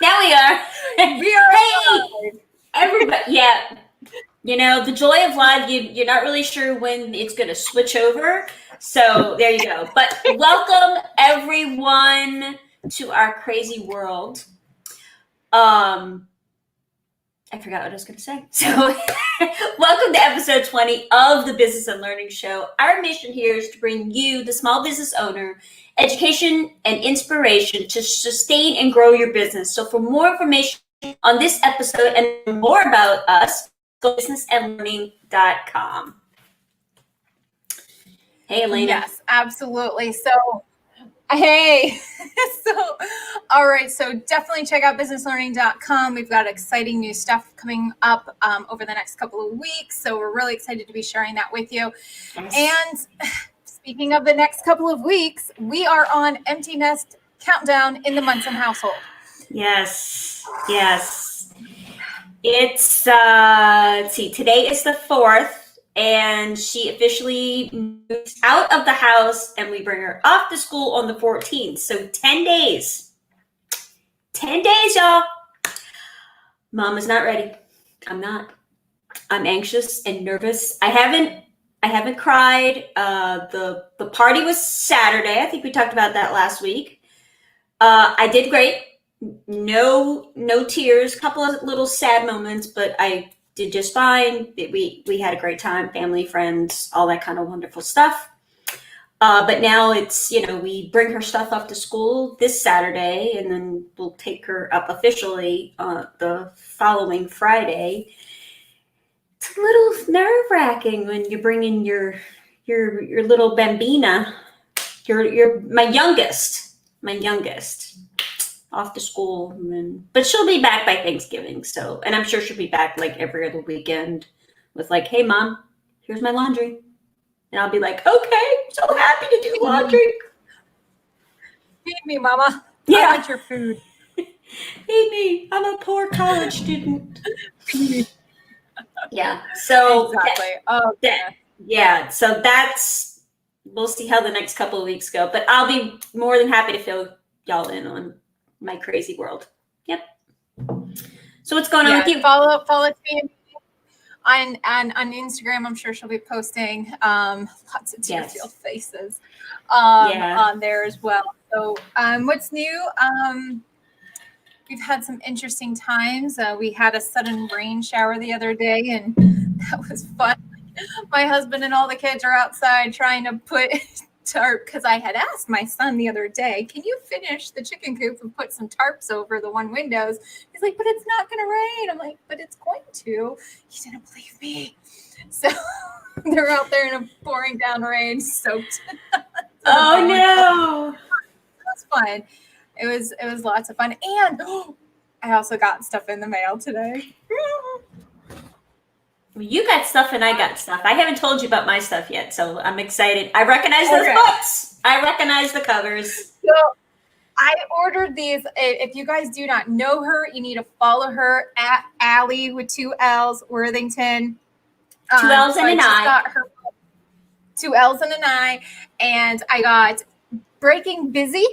Now we are. We are Hey, live. everybody. Yeah. You know, the joy of live, you're not really sure when it's going to switch over. So there you go. But welcome, everyone, to our crazy world. I forgot what I was going to say. So, welcome to episode 20 of the Business and Learning Show. Our mission here is to bring you, the small business owner, education and inspiration to sustain and grow your business. So, for more information on this episode and more about us, go to businessandlearning.com. Hey, Elena. Yes, absolutely. So, hey. All right. So definitely check out businesslearning.com. We've got exciting new stuff coming up over the next couple of weeks. So we're really excited to be sharing that with you. Yes. And speaking of the next couple of weeks, we are on Empty Nest Countdown in the Munson household. Yes. It's, let's see, today is the 4th. And she officially moves out of the house and we bring her off to school on the 14th. So 10 days. 10 days, y'all. Mama's not ready. I'm not. I'm anxious and nervous. I haven't cried. The party was Saturday. I think we talked about that last week. I did great. No tears. Couple of little sad moments, but I did just fine. We had a great time, family, friends, all that kind of wonderful stuff. But now it's, we bring her stuff up to school this Saturday, and then we'll take her up officially the following Friday. It's a little nerve-wracking when you're bringing your little bambina, my youngest, off to school, but she'll be back by Thanksgiving. So, and I'm sure she'll be back like every other weekend with like, hey mom, here's my laundry. And I'll be like, okay, so happy to do laundry. Feed me, mama. Yeah. I want your food. Feed me. I'm a poor college student. Yeah. So exactly. So we'll see how the next couple of weeks go, but I'll be more than happy to fill y'all in on my crazy world. Yep. So what's going on with you? Follow Tammy on Instagram. I'm sure she'll be posting lots of tear-filled faces on there as well. So what's new? We've had some interesting times. We had a sudden rain shower the other day, and that was fun. My husband and all the kids are outside trying to put tarp, because I had asked my son the other day, can you finish the chicken coop and put some tarps over the one windows? He's like, but it's not going to rain. I'm like, but it's going to. He didn't believe me. So they're out there in a pouring down rain, soaked. Oh no. It was fun. It was lots of fun. And I also got stuff in the mail today. You got stuff and I got stuff. I haven't told you about my stuff yet, so I'm excited. I recognize those books. I recognize the covers. So I ordered these. If you guys do not know her, you need to follow her at Allie with 2 L's, Worthington. 2 L's and an I. Got her 2 L's and an I. And I got Breaking Busy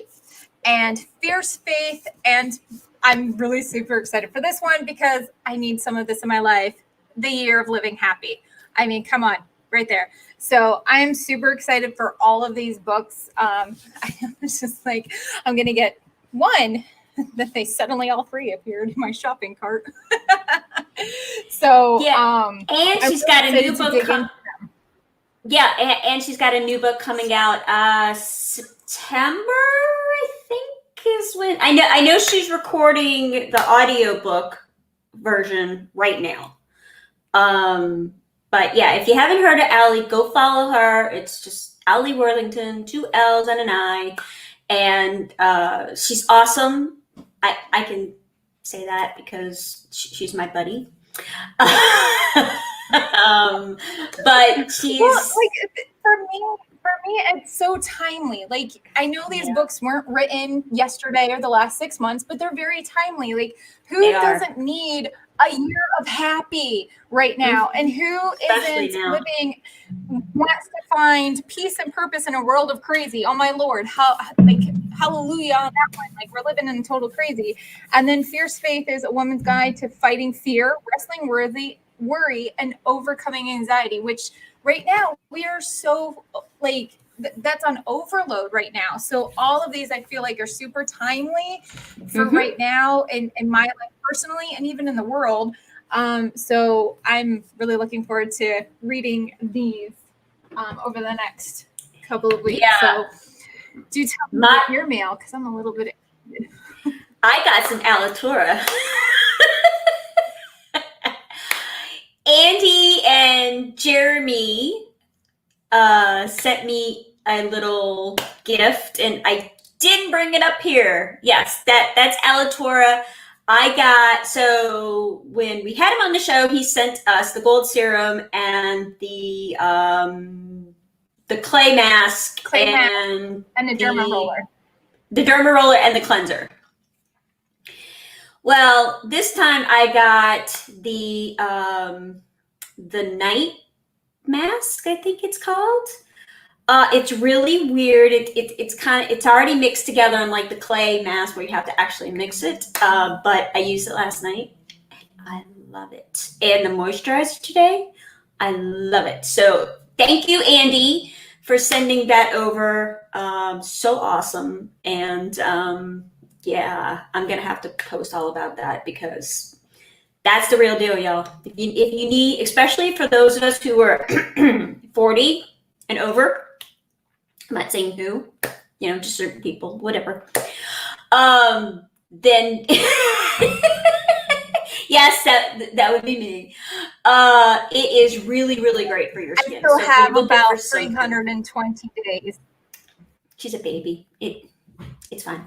and Fierce Faith. And I'm really super excited for this one because I need some of this in my life. The Year of Living Happy. I mean, come on, right there. So I'm super excited for all of these books. I was just like, I'm going to get one. That they suddenly all 3 appeared in my shopping cart. So, and she's got a new book. And she's got a new book coming out September, I think is when. I know she's recording the audiobook version right now. But yeah, if you haven't heard of Allie, go follow her. It's just Allie Worthington, 2 L's and an I. And she's awesome. I can say that because she's my buddy. But she's for me, it's so timely. Like, I know these books weren't written yesterday or the last 6 months, but they're very timely. Like, who doesn't need a year of happy right now? And who isn't wants to find peace and purpose in a world of crazy? Oh my Lord. hallelujah on that one. Like, we're living in total crazy. And then Fierce Faith is a woman's guide to fighting fear, wrestling worry, and overcoming anxiety, which right now we are so like, that's on overload right now. So all of these I feel like are super timely for right now in my life personally, and even in the world. So I'm really looking forward to reading these over the next couple of weeks. Yeah. So do tell me about your mail, because I'm a little bit excited. I got some Alatura. Andy and Jeremy sent me a little gift, and I didn't bring it up here. Yes, that's Alatura. I got, so when we had him on the show, he sent us the gold serum and the clay mask and the derma roller. The derma roller and the cleanser. Well, this time I got the night mask, I think it's called. It's really weird. It's already mixed together on like the clay mask where you have to actually mix it. But I used it last night. I love it. And the moisturizer today, I love it. So thank you, Andy, for sending that over. So awesome. And yeah, I'm gonna have to post all about that because that's the real deal, y'all. If you need, especially for those of us who are 40 and over, I'm not saying who, just certain people, whatever. Then yes, that would be me. It is really, really great for your skin. I still have about 320 days. She's a baby. It's fine.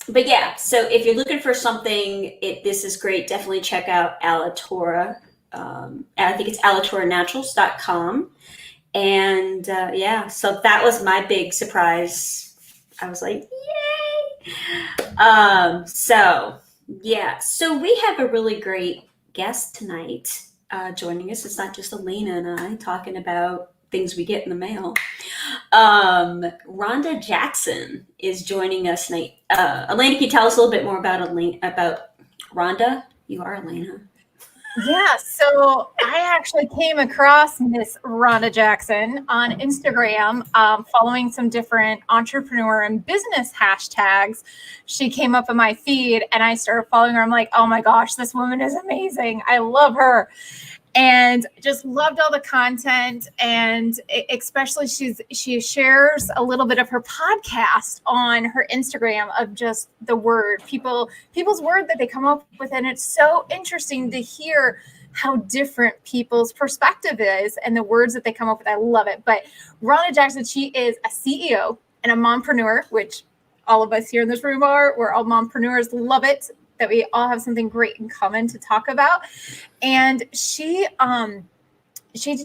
But yeah, so if you're looking for something, this is great. Definitely check out Alatura. I think it's alaturanaturals.com. And yeah, so that was my big surprise. I was like, yay! So yeah, so we have a really great guest tonight joining us. It's not just Elena and I talking about things we get in the mail. Ronda Jackson is joining us tonight. Elena, can you tell us a little bit more about Ronda? You are Elena. Yeah, so I actually came across Miss Ronda Jackson on Instagram, following some different entrepreneur and business hashtags. She came up in my feed and I started following her. I'm like, oh my gosh, this woman is amazing. I love her. And just loved all the content, and especially she shares a little bit of her podcast on her Instagram of just the word, people's word that they come up with, and it's so interesting to hear how different people's perspective is and the words that they come up with. I love it. But Ronda Jackson, she is a CEO and a mompreneur, which all of us here in this room are. We're all mompreneurs. Love it that we all have something great in common to talk about. And she led, she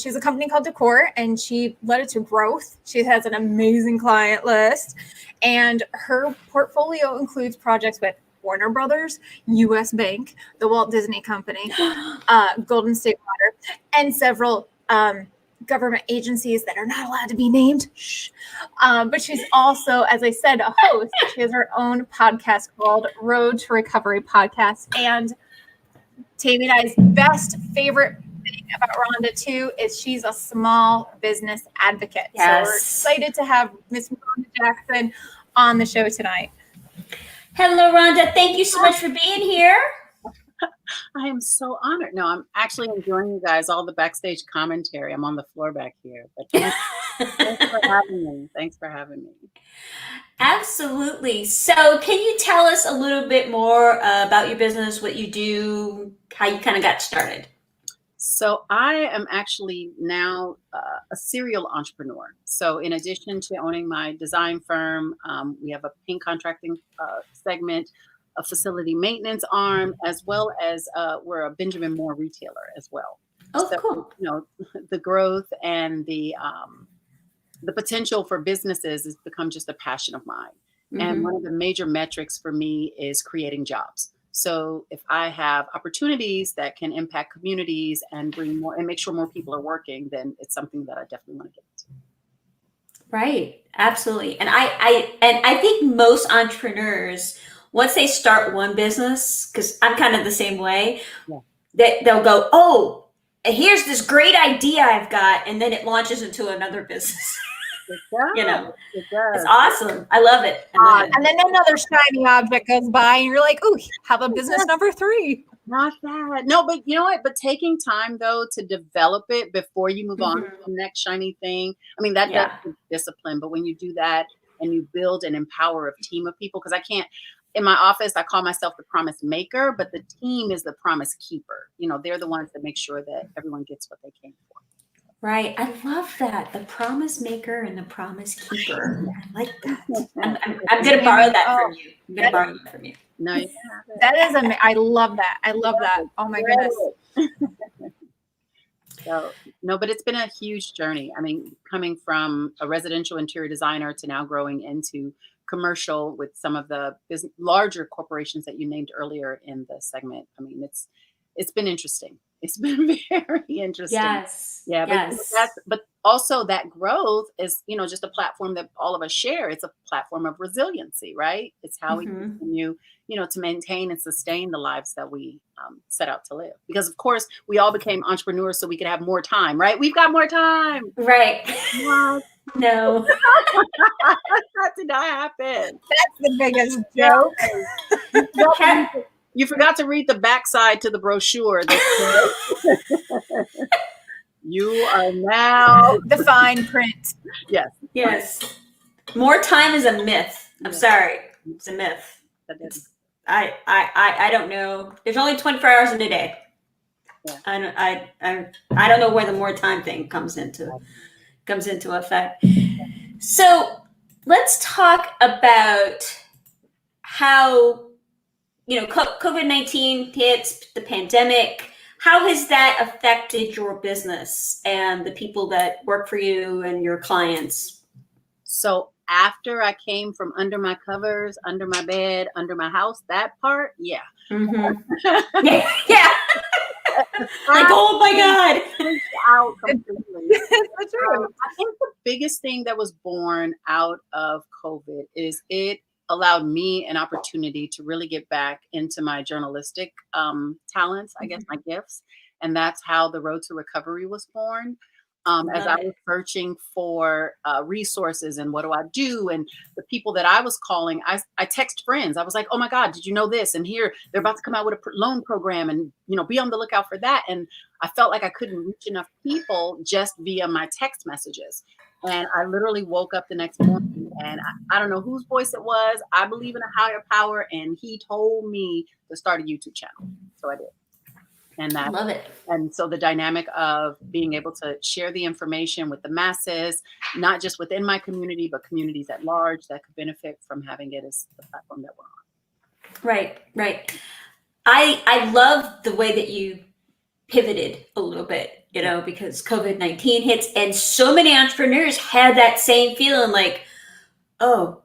has a company called Decor, and she led it to growth. She has an amazing client list, and her portfolio includes projects with Warner Brothers, US Bank, the Walt Disney Company, Golden State Water, and several government agencies that are not allowed to be named. But she's also, as I said, a host. She has her own podcast called Road to Recovery Podcast. And Tammy and I's best favorite thing about Ronda too is she's a small business advocate. Yes. So we're excited to have Miss Ronda Jackson on the show tonight. Hello, Ronda. Thank you so much for being here. I am so honored. No, I'm actually enjoying you guys, all the backstage commentary. I'm on the floor back here. But thanks for having me. Thanks for having me. Absolutely. So can you tell us a little bit more about your business, what you do, how you kind of got started? So I am actually now a serial entrepreneur. So in addition to owning my design firm, we have a paint contracting segment, a facility maintenance arm, as well as we're a Benjamin Moore retailer as well. Oh, so, cool. The growth and the potential for businesses has become just a passion of mine. Mm-hmm. And one of the major metrics for me is creating jobs. So if I have opportunities that can impact communities and bring more and make sure more people are working, then it's something that I definitely want to get into. Right. Absolutely. And I think most entrepreneurs, once they start one business, because I'm kind of the same way, Yeah. that they'll go, oh, here's this great idea I've got, and then it launches into another business. It does. You know, It it's does. awesome. I love it. I love it. And then another shiny object goes by, and you're like, "Ooh, have a business number 3." Not bad. No, but you know what? But taking time though to develop it before you move on to Mhm. the next shiny thing. I mean, that does Yeah. take discipline, but when you do that and you build and empower a team of people, because I can't in my office, I call myself the promise maker, but the team is the promise keeper. You know, they're the ones that make sure that everyone gets what they came for. Right. I love that. The promise maker and the promise keeper. I like that. I'm going to borrow that from you. I'm going to borrow that from you. No, you can have it. That is I love that. I love that. Oh my goodness. So, no, but it's been a huge journey. I mean, coming from a residential interior designer to now growing into commercial with some of the larger corporations that you named earlier in the segment. I mean, it's been interesting. It's been very interesting. Yes. Yeah, Yes. but also that growth is, you know, just a platform that all of us share. It's a platform of resiliency, right? It's how we Mhm. continue, you know, to maintain and sustain the lives that we set out to live. Because of course, we all became entrepreneurs so we could have more time, right? We've got more time. Right. What? No. That did not happen. That's the biggest joke. You forgot to read the backside to the brochure. You are now The fine print. yes. Yes. More time is a myth. I'm sorry. It's a myth. I don't know. There's only 24 hours in a day. Yeah. I don't know where the more time thing comes into effect. So let's talk about how, you know, COVID-19 hits, the pandemic. How has that affected your business and the people that work for you and your clients? So after I came from under my covers, under my bed, under my house, that part, yeah. Mm-hmm. Yeah. Like, oh my God. Out completely. That's true. I think the biggest thing that was born out of COVID is it allowed me an opportunity to really get back into my journalistic talents, I guess, my gifts. And that's how the Road to Recovery was born. As I was searching for resources and what do I do, and the people that I was calling, I text friends. I was like, "Oh my God, did you know this?" And here they're about to come out with a loan program, and you know, be on the lookout for that. And I felt like I couldn't reach enough people just via my text messages. And I literally woke up the next morning, and I don't know whose voice it was. I believe in a higher power, and he told me to start a YouTube channel, so I did. And I love it. And so the dynamic of being able to share the information with the masses, not just within my community, but communities at large that could benefit from having it as the platform that we're on. Right. I love the way that you pivoted a little bit, you know, because COVID-19 hits and so many entrepreneurs had that same feeling like, oh,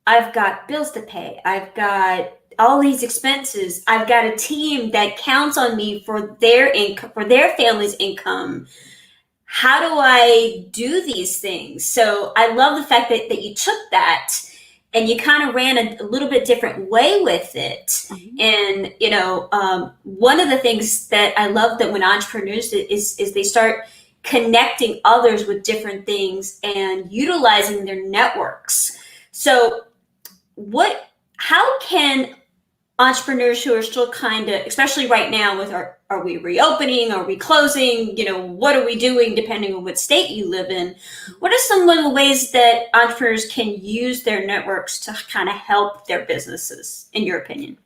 I've got bills to pay. I've got all these expenses. I've got a team that counts on me for their income, for their family's income. How do I do these things? So I love the fact that you took that and you kind of ran a little bit different way with it. Mm-hmm. And, you know, one of the things that I love that when entrepreneurs is they start connecting others with different things and utilizing their networks. So how can entrepreneurs who are still kind of, especially right now with are we reopening, are we closing, you know, what are we doing depending on what state you live in? What are some of the ways that entrepreneurs can use their networks to kind of help their businesses, in your opinion?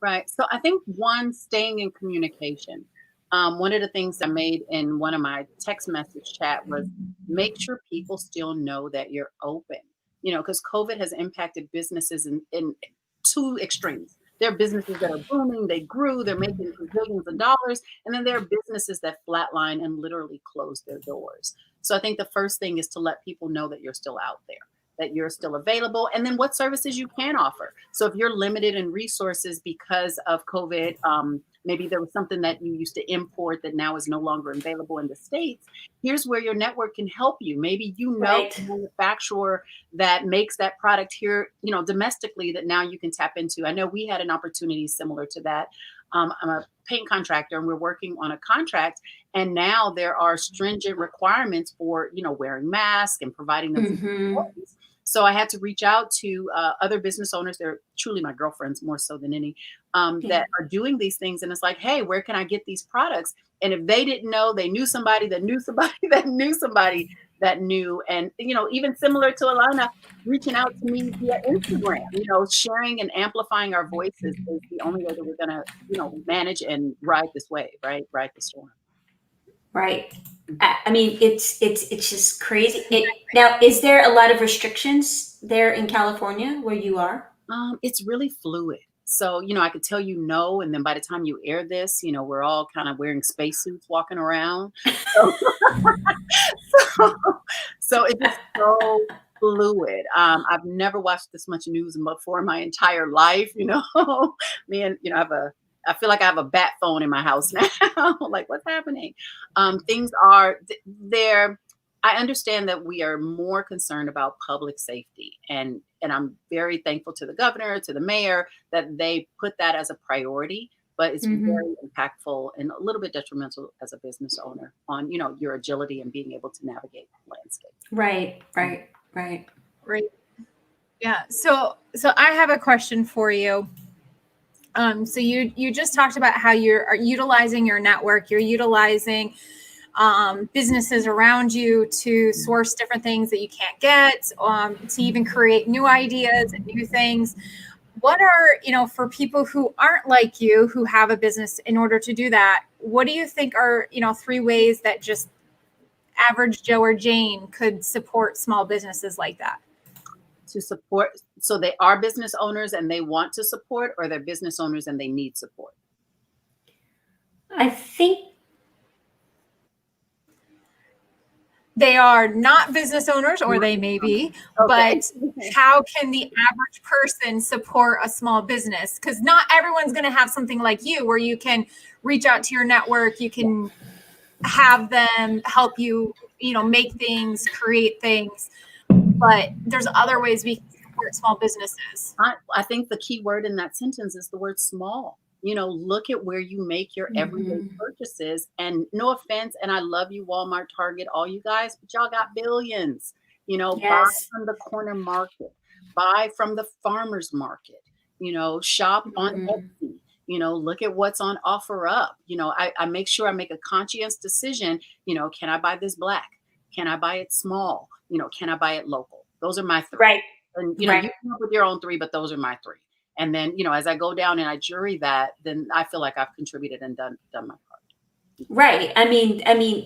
Right. So I think one, staying in communication. One of the things I made in one of my text message chat was make sure people still know that you're open, you know, because COVID has impacted businesses in two extremes. There are businesses that are booming, they grew, they're making billions of dollars, and then there are businesses that flatline and literally close their doors. So I think the first thing is to let people know that you're still out there, that you're still available, and then what services you can offer. So if you're limited in resources because of COVID, maybe there was something that you used to import that now is no longer available in the States. Here's where your network can help you. Maybe Right. the manufacturer that makes that product here, domestically, that now you can tap into. I know we had an opportunity similar to that. I'm a paint contractor, and we're working on a contract, and now there are stringent requirements for wearing masks and providing them to employees. So I had to reach out to other business owners. They're truly my girlfriends more so than any, that are doing these things. And it's like, hey, where can I get these products? And if they didn't know, they knew somebody that knew somebody that knew somebody that knew. And, even similar to Alana, reaching out to me via Instagram, sharing and amplifying our voices is the only way that we're going to, manage and ride this wave, right? Ride the storm. Right. I mean, it's just crazy. Now, is there a lot of restrictions there in California where you are? It's really fluid. So, I could tell you no, and then by the time you air this, we're all kind of wearing spacesuits walking around. So, so it's just so fluid. I've never watched this much news before in my entire life. Me and I feel like I have a bat phone in my house now. Like, what's happening? Things are there. I understand that we are more concerned about public safety, and I'm very thankful to the governor, to the mayor, that they put that as a priority. But it's very impactful and a little bit detrimental as a business owner on your agility and being able to navigate the landscape. Right. Yeah. So I have a question for you. So you just talked about how you're utilizing your network, you're utilizing businesses around you to source different things that you can't get, to even create new ideas and new things. What are, for people who aren't like you, who have a business, in order to do that, what do you think are, 3 ways that just average Joe or Jane could support small businesses like that? To support, so they are business owners and they want to support, or they're business owners and they need support? I think they are not business owners, or they may be, but how can the average person support a small business? Because not everyone's going to have something like you where you can reach out to your network, you can have them help you, make things, create things. But there's other ways we can support small businesses. I think the key word in that sentence is the word small. Look at where you make your everyday purchases. And no offense, and I love you, Walmart, Target, all you guys, but y'all got billions. Buy from the corner market, buy from the farmer's market, shop on Etsy. Look at what's on OfferUp. I make sure I make a conscious decision. Can I buy this black? Can I buy it small? Can I buy it local? Those are my 3. Right. And you come up with your own 3, but those are my 3. And then, as I go down and I jury that, then I feel like I've contributed and done my part. Right. I mean,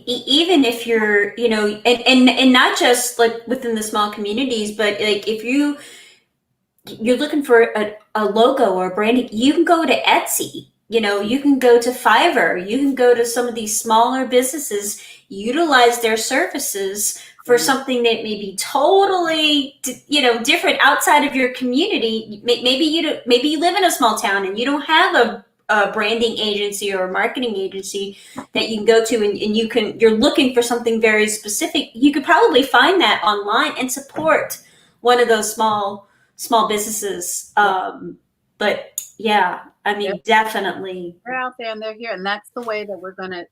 even if you're, and not just like within the small communities, but like if you're looking for a logo or branding, you can go to Etsy. You can go to Fiverr. You can go to some of these smaller businesses, utilize their services for something that may be totally, different outside of your community. Maybe you live in a small town and you don't have a branding agency or a marketing agency that you can go to, and you're looking for something very specific. You could probably find that online and support one of those small businesses. But yeah, I mean, definitely. They're out there and they're here. And that's the way that we're gonna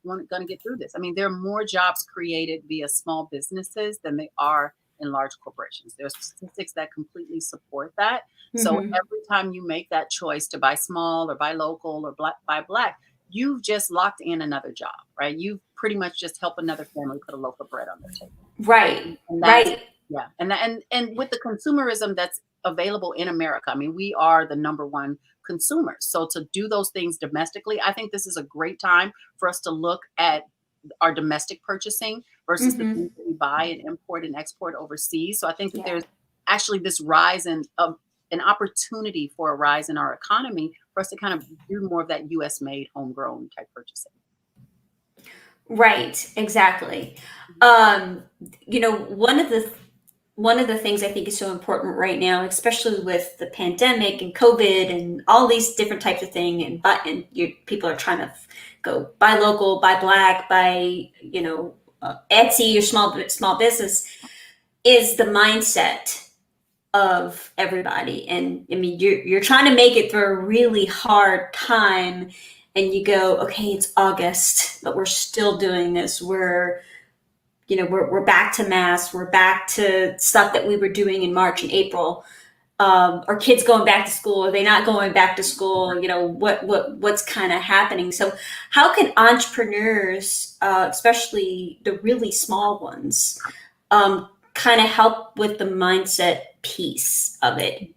get through this. I mean, there are more jobs created via small businesses than they are in large corporations. There's statistics that completely support that. So every time you make that choice to buy small or buy local or buy black, you've just locked in another job, right? You've pretty much just helped another family put a loaf of bread on their table. Right. Right. Yeah. And with the consumerism that's available in America, I mean, we are the number 1 consumers. So to do those things domestically, I think this is a great time for us to look at our domestic purchasing versus the things that we buy and import and export overseas. So I think that there's actually this rise in an opportunity for a rise in our economy for us to kind of do more of that US made, homegrown type purchasing. Right, exactly. One of the one of the things I think is so important right now, especially with the pandemic and COVID and all these different types of things, and people are trying to go buy local, buy black, buy Etsy or small business, is the mindset of everybody. And I mean, you're trying to make it through a really hard time, and you go, okay, it's August, but we're still doing this. We're back to masks. We're back to stuff that we were doing in March and April. Are kids going back to school? Are they not going back to school? What's kind of happening? So how can entrepreneurs, especially the really small ones, kind of help with the mindset piece of it?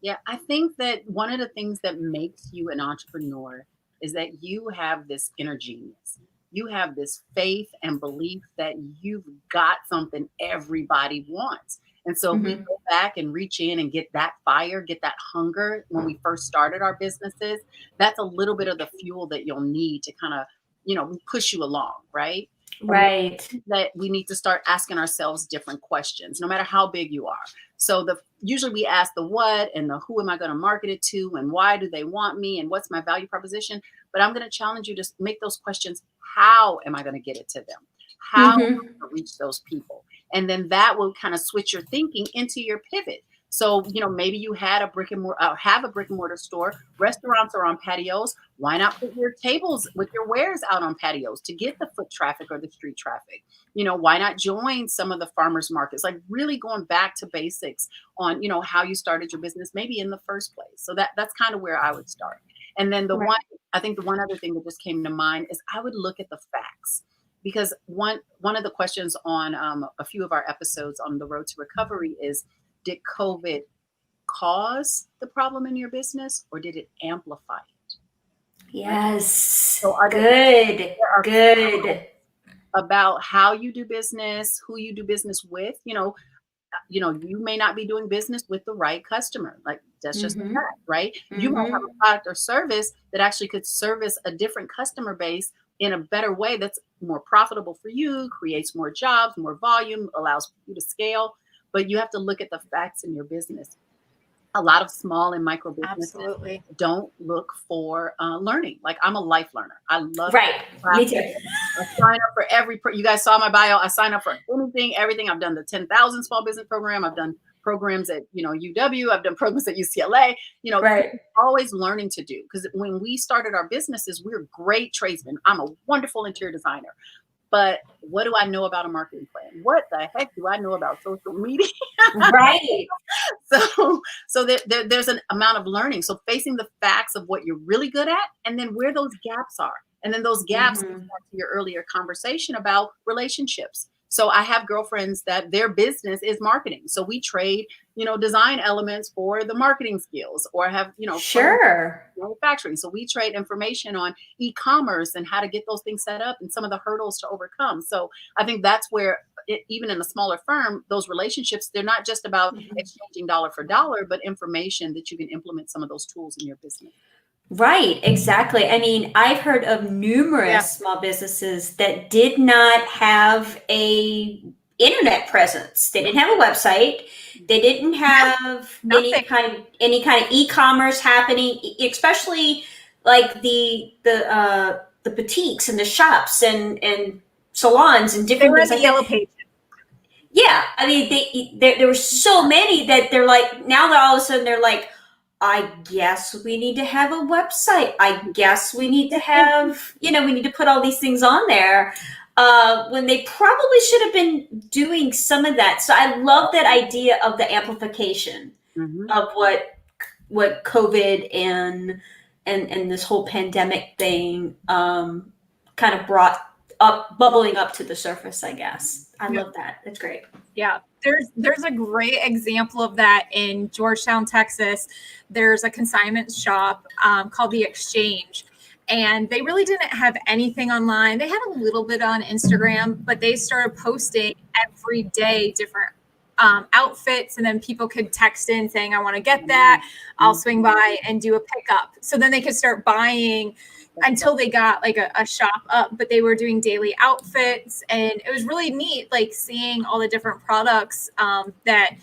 Yeah, I think that one of the things that makes you an entrepreneur is that you have this inner genius. You have this faith and belief that you've got something everybody wants. And so if we go back and reach in and get that fire, get that hunger when we first started our businesses, that's a little bit of the fuel that you'll need to kind of, push you along, right? Right. That we need to start asking ourselves different questions, no matter how big you are. So usually we ask the what and the who am I going to market it to, and why do they want me, and what's my value proposition? But I'm going to challenge you to make those questions. How am I going to get it to them? How am I going to reach those people? And then that will kind of switch your thinking into your pivot. So, maybe you had a brick and mortar store. Restaurants are on patios. Why not put your tables with your wares out on patios to get the foot traffic or the street traffic? Why not join some of the farmers markets? Like really going back to basics on, how you started your business, maybe in the first place. So that's kind of where I would start. And then the one other thing that just came to mind is I would look at the facts. Because one of the questions on a few of our episodes on the road to recovery is, did COVID cause the problem in your business, or did it amplify it? Yes. So good. About how you do business, who you do business with. You may not be doing business with the right customer. Like that's just a fact, right? You might have a product or service that actually could service a different customer base in a better way that's more profitable for you, creates more jobs, more volume, allows you to scale. But you have to look at the facts in your business. A lot of small and micro businesses don't look for learning. Like I'm a life learner. I love Me too. I sign up for you guys saw my bio. I sign up for anything, everything. I've done the 10,000 small business program. I've done programs at UW. I've done programs at UCLA. Always learning to do. Because when we started our businesses, we were great tradesmen. I'm a wonderful interior designer. But what do I know about a marketing plan? What the heck do I know about social media? Right. So there's an amount of learning. So facing the facts of what you're really good at, and then where those gaps are. And then those gaps, back to your earlier conversation about relationships. So I have girlfriends that their business is marketing. So we trade, design elements for the marketing skills, or have, manufacturing. So we trade information on e-commerce and how to get those things set up and some of the hurdles to overcome. So I think that's where even in a smaller firm, those relationships, they're not just about exchanging dollar for dollar, but information that you can implement some of those tools in your business. Right, exactly. I mean, I've heard of numerous small businesses that did not have a internet presence. They didn't have a website. They didn't have any kind of e-commerce happening, especially like the boutiques and the shops and salons and different things like Yellow Pages. Yeah, I mean, there were so many that they're like, now they're all of a sudden they're like, I guess we need to have a website. I guess we need to have, we need to put all these things on there when they probably should have been doing some of that. So I love that idea of the amplification of what COVID and this whole pandemic thing kind of brought up, bubbling up to the surface, I guess. I love that. That's great. Yeah, there's a great example of that in Georgetown, Texas. There's a consignment shop called The Exchange, and they really didn't have anything online. They had a little bit on Instagram, but they started posting every day different outfits, and then people could text in saying, I want to get that. I'll swing by and do a pickup. So then they could start buying until they got like a shop up, but they were doing daily outfits, and it was really neat, like seeing all the different products that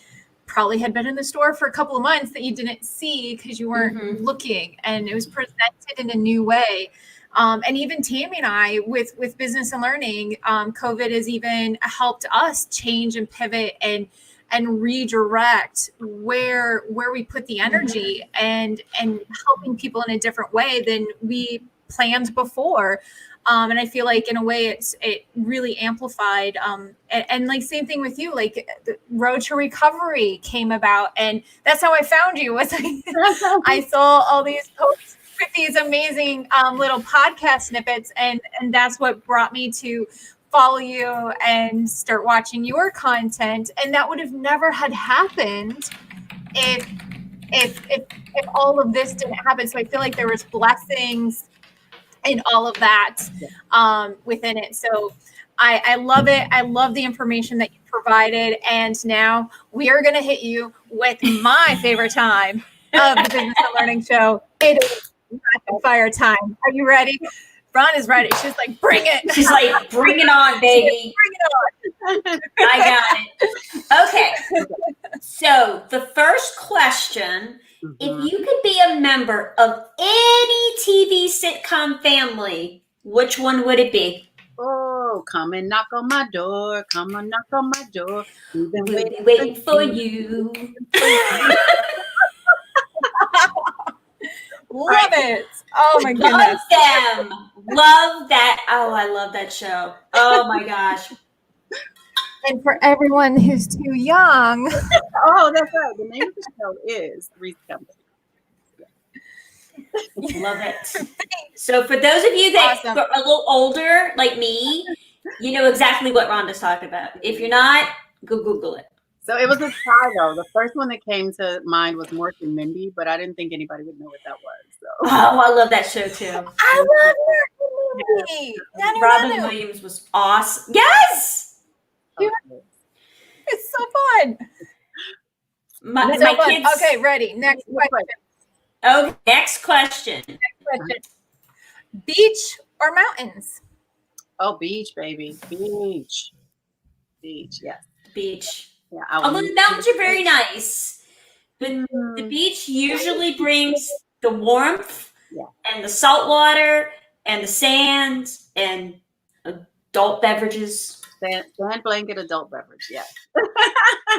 probably had been in the store for a couple of months that you didn't see because you weren't looking, and it was presented in a new way. And even Tammy and I, with business and learning, COVID has even helped us change and pivot and redirect where we put the energy and helping people in a different way than we planned before. And I feel like in a way it really amplified. And like same thing with you, like the Road to Recovery came about, and that's how I found you. Was I saw all these posts with these amazing little podcast snippets, and that's what brought me to follow you and start watching your content. And that would have never had happened if all of this didn't happen. So I feel like there was blessings in all of that within it. So I love it. I love the information that you provided. And now we are going to hit you with my favorite time of the Business and Learning Show. It is rapid fire time. Are you ready? Ron is ready. She's like, bring it. She's like, bring it on, baby. Bring it on. I got it. Okay. So the first question, if you could be a member of any TV sitcom family, which one would it be? Oh, come and knock on my door. Come and knock on my door. We've been waiting for you. Love it. Oh my goodness. Love them. Love that. Oh, I love that show. Oh my gosh. And for everyone who's too young. Oh, that's right. The name of the show is Three's Company. Love it. So for those of you that are a little older, like me, you know exactly what Rhonda's talking about. If you're not, go Google it. So it was a try, though. The first one that came to mind was Mork and Mindy, but I didn't think anybody would know what that was. So. Oh, I love that show too. I love Mork and Mindy. Robin Williams was awesome. Yes, it's so fun. My kids. Okay, ready. Next question. Okay, next question. Beach or mountains? Oh, beach, baby. Beach, yes. Beach. Yeah, although the mountains are very nice, but the beach usually brings the warmth and the salt water and the sand and adult beverages. Sand blanket, adult beverage, yes.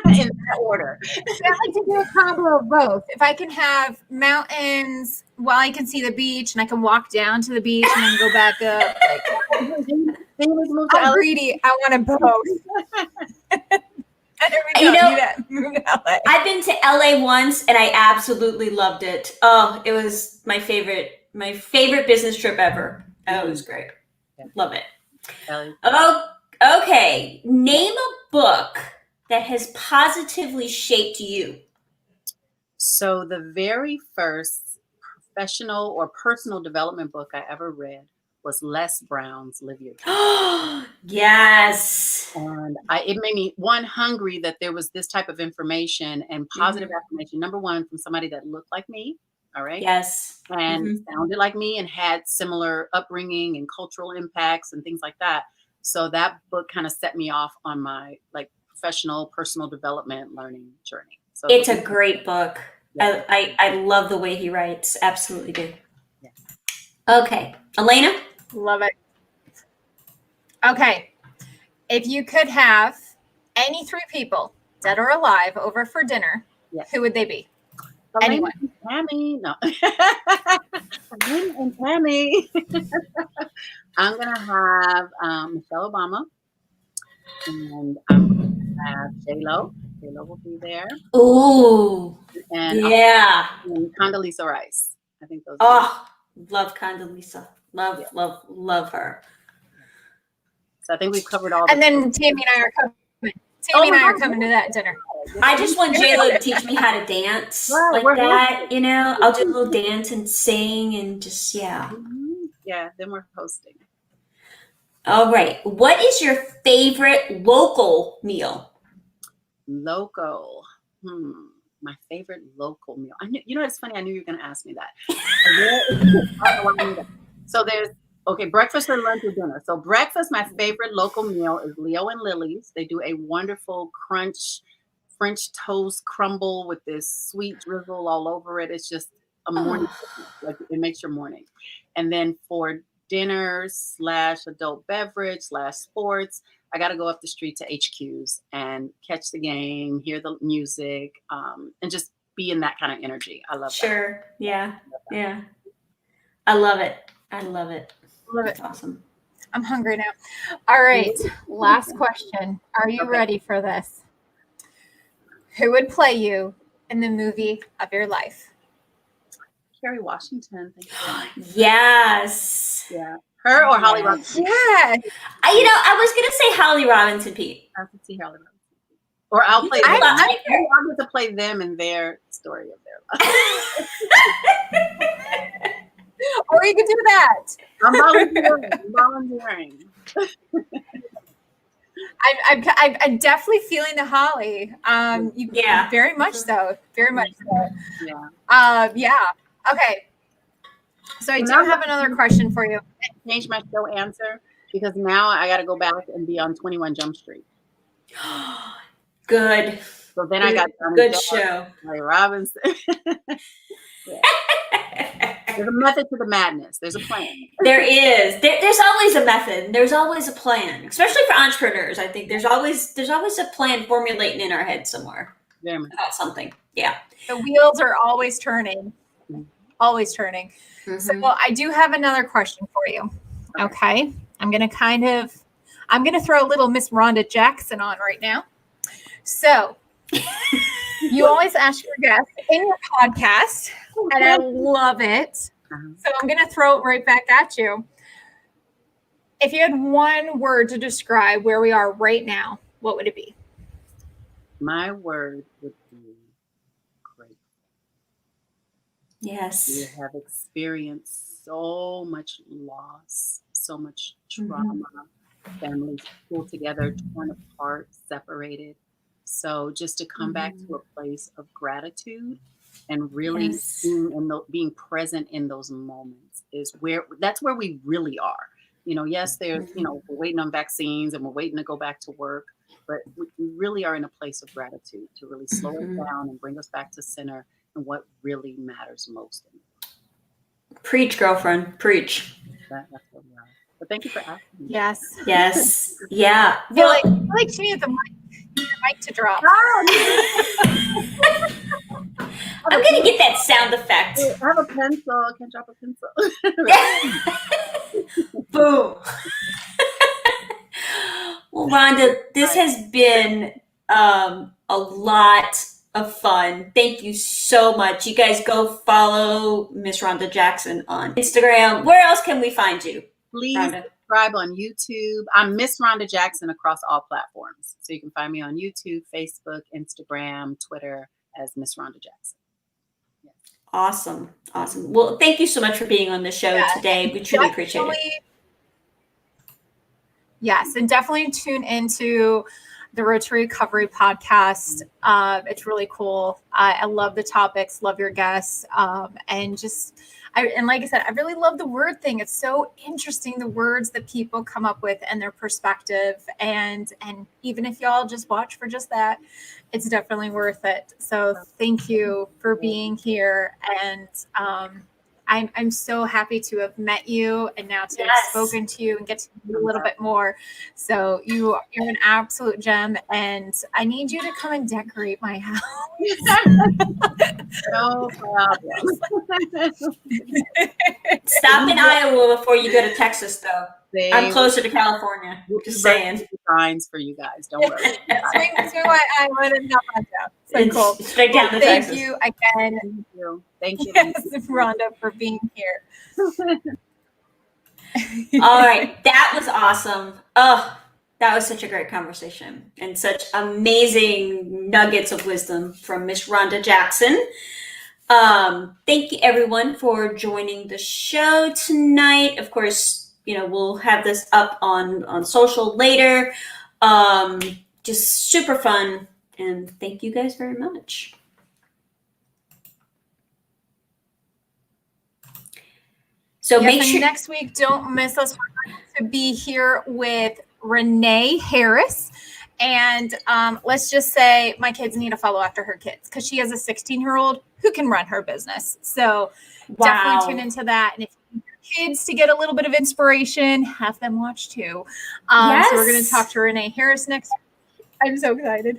In that order. I like to do a combo of both. If I can have mountains while I can see the beach, and I can walk down to the beach and then go back up. I'm greedy. I want them both. You know, I've been to LA once and I absolutely loved it. Oh, it was my favorite business trip ever. Oh, it was great. Love it. Oh, okay. Name a book that has positively shaped you. So the very first professional or personal development book I ever read was Les Brown's Live Your Dream. Yes. And it made me, hungry that there was this type of information and positive affirmation. Number one, from somebody that looked like me. All right. Yes. And sounded like me and had similar upbringing and cultural impacts and things like that. So that book kind of set me off on my professional, personal development learning journey. So it's a great book. Yeah. I love the way he writes. Absolutely do. Yeah. Okay. Elena? Love it. Okay. If you could have any three people, dead or alive, over for dinner, who would they be? Anyone. Tammy. No. Elena and Tammy. I'm going to have Michelle Obama. And I'm going to have J-Lo. J-Lo will be there. Ooh. And and Condoleezza Rice. I think those love Condoleezza. Love her. So I think we've covered all. And then Tammy and I are coming. Tammy and I are coming to that dinner. I just want J-Lo to teach me how to dance like that. You know, I'll do a little dance and sing and just Yeah, then we're hosting. All right. What is your favorite local meal? Local. My favorite local meal. I knew, it's funny. I knew you were going to ask me that. So there's, okay, breakfast or lunch or dinner. So breakfast, my favorite local meal is Leo and Lily's. They do a wonderful crunch French toast crumble with this sweet drizzle all over it. It's just a morning, like it makes your morning. And then for dinner / adult beverage / sports, I got to go up the street to HQs and catch the game, hear the music, and just be in that kind of energy. I love that. Sure. Yeah. Yeah. I love it. I love it. Love That's it. awesome. I'm hungry now. All right. Last question. Are you ready for this? Who would play you in the movie of your life? Kerry Washington. Thank you. Yes. Yeah. Her or Holly Robinson? Yeah. I was going to say Holly Robinson, Pete. I can see Holly Robinson. Or I'll play them. I'm going to play them in their story of their life. Or you can do that. I'm volunteering. I'm definitely feeling the Holly. Yeah. Very much so. Very much so. Yeah. Yeah. Okay. So I do have another question for you. Change my show answer because now I got to go back and be on 21 Jump Street. Good. So then I got good show. Holly Robinson. Yeah. There's a method to the madness. There's a plan. There is. There's always a method. There's always a plan, especially for entrepreneurs. I think there's always a plan formulating in our head somewhere about something. Yeah. The wheels are always turning. Always turning. Mm-hmm. So I do have another question for you. Okay. I'm going to throw a little Miss Ronda Jackson on right now. So you always ask your guests in your podcast, and I love it. So I'm going to throw it right back at you. If you had one word to describe where we are right now, what would it be? My word would be great. Yes. We have experienced so much loss, so much trauma, families pulled together, torn apart, separated. So just to come back to a place of gratitude and really being present in those moments that's where we really are. Yes, there's, we're waiting on vaccines and we're waiting to go back to work, but we really are in a place of gratitude to really slow us down and bring us back to center and what really matters most. Preach, girlfriend. Preach. That's what we are. But thank you for asking me. Yes. Yes. Yeah. I feel like she needs a mic to drop. I'm going to get that sound effect. I have a pencil. I can't drop a pencil. Boom. Well, Rhonda, this has been a lot of fun. Thank you so much. You guys go follow Miss Ronda Jackson on Instagram. Where else can we find you? Please Rhonda? Subscribe on YouTube. I'm Miss Ronda Jackson across all platforms. So you can find me on YouTube, Facebook, Instagram, Twitter as Miss Ronda Jackson. Yes. Awesome. Well, thank you so much for being on the show today. We truly appreciate it. Yes, and definitely tune into the Road to Recovery podcast. It's really cool. I love the topics, love your guests, and like I said, I really love the word thing. It's so interesting, the words that people come up with and their perspective. And even if y'all just watch for just that, it's definitely worth it. So thank you for being here. And I'm so happy to have met you and now to have spoken to you and get to know you a little bit more. So you're an absolute gem, and I need you to come and decorate my house. No problem. Stop in Iowa before you go to Texas, though. I'm closer to California. Just saying. Signs for you guys. Don't worry. Swing by Iowa and not my job. So cool. Straight down to Texas. Thank you again. Thank you. Yes, Rhonda, for being here. All right. That was awesome. Oh, that was such a great conversation and such amazing nuggets of wisdom from Miss Ronda Jackson. Thank you, everyone, for joining the show tonight. Of course, we'll have this up on social later. Just super fun. And thank you guys very much. So yes, make sure next week, don't miss us. We're going to be here with Renee Harris. And let's just say my kids need to follow after her kids because she has a 16-year-old who can run her business. So definitely tune into that. And if you need your kids to get a little bit of inspiration, have them watch too. So we're going to talk to Renee Harris next week. I'm so excited.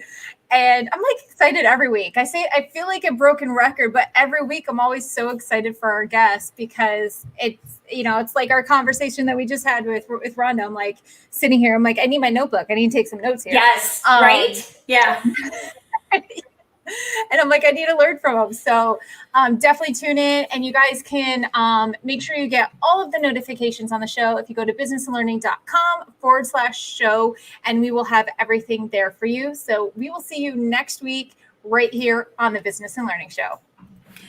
And I'm like excited every week. I feel like a broken record, but every week I'm always so excited for our guests because it's like our conversation that we just had with Rhonda. I'm like sitting here. I'm like, I need my notebook. I need to take some notes here. Yes. Right. Yeah. And I'm like, I need to learn from them. So definitely tune in. And you guys can make sure you get all of the notifications on the show if you go to businessandlearning.com/show, and we will have everything there for you. So we will see you next week right here on the Business and Learning Show.